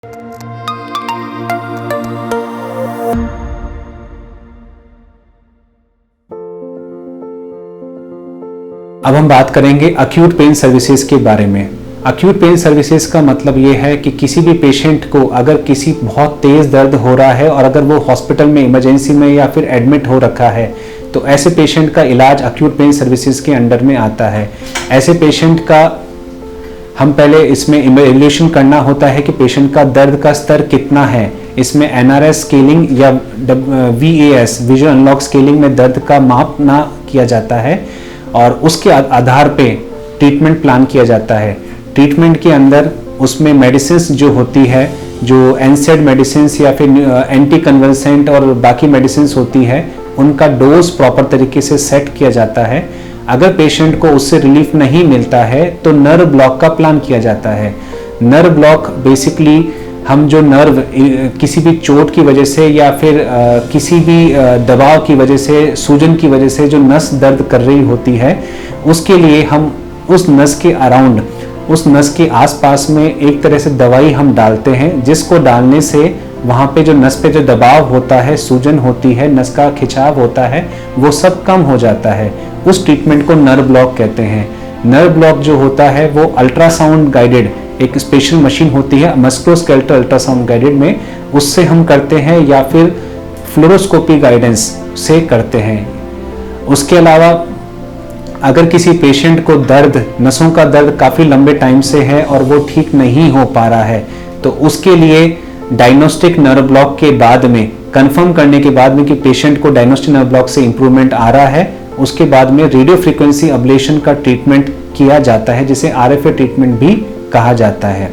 अब हम बात करेंगे अक्यूट पेन सर्विसेज के बारे में। अक्यूट पेन सर्विसेज का मतलब ये है कि किसी भी पेशेंट को अगर किसी बहुत तेज़ दर्द हो रहा है और अगर वो हॉस्पिटल में इमरजेंसी में या फिर एडमिट हो रखा है तो ऐसे पेशेंट का इलाज अक्यूट पेन सर्विसेज के अंडर में आता है। ऐसे पेशेंट का हम पहले इसमें इवैल्यूएशन करना होता है कि पेशेंट का दर्द का स्तर कितना है। इसमें NRS स्केलिंग या VAS विजुअल अनलॉक स्केलिंग में दर्द का मापना किया जाता है और उसके आधार पे ट्रीटमेंट प्लान किया जाता है। ट्रीटमेंट के अंदर उसमें मेडिसिन्स जो होती है, जो NSAID मेडिसिन्स या फिर एंटी कन्वल्सेंट और बाकी मेडिसिन्स होती है, उनका डोज प्रॉपर तरीके से सेट किया जाता है। अगर पेशेंट को उससे रिलीफ नहीं मिलता है तो नर्व ब्लॉक का प्लान किया जाता है। नर्व ब्लॉक बेसिकली हम जो नर्व किसी भी चोट की वजह से या फिर किसी भी दबाव की वजह से, सूजन की वजह से जो नस दर्द कर रही होती है, उसके लिए हम उस नस के अराउंड, उस नस के आसपास में एक तरह से दवाई हम डालते हैं, जिसको डालने से वहाँ पे जो नस पे जो दबाव होता है, सूजन होती है, नस का खिंचाव होता है, वो सब कम हो जाता है। उस ट्रीटमेंट को नर्व ब्लॉक कहते हैं। नर्व ब्लॉक जो होता है वो अल्ट्रासाउंड गाइडेड एक स्पेशल मशीन होती है, मस्कुलोस्केलेटल अल्ट्रासाउंड गाइडेड में, उससे हम करते हैं या फिर फ्लोरोस्कोपी गाइडेंस से करते हैं। उसके अलावा अगर किसी पेशेंट को दर्द, नसों का दर्द काफ़ी लंबे टाइम से है और वो ठीक नहीं हो पा रहा है, तो उसके लिए डायग्नोस्टिक नर्व ब्लॉक के बाद में, कंफर्म करने के बाद में कि पेशेंट को डायग्नोस्टिक नर्व ब्लॉक से इंप्रूवमेंट आ रहा है, उसके बाद में रेडियो फ्रीक्वेंसी अब्लेशन का ट्रीटमेंट किया जाता है, जिसे RFA ट्रीटमेंट भी कहा जाता है।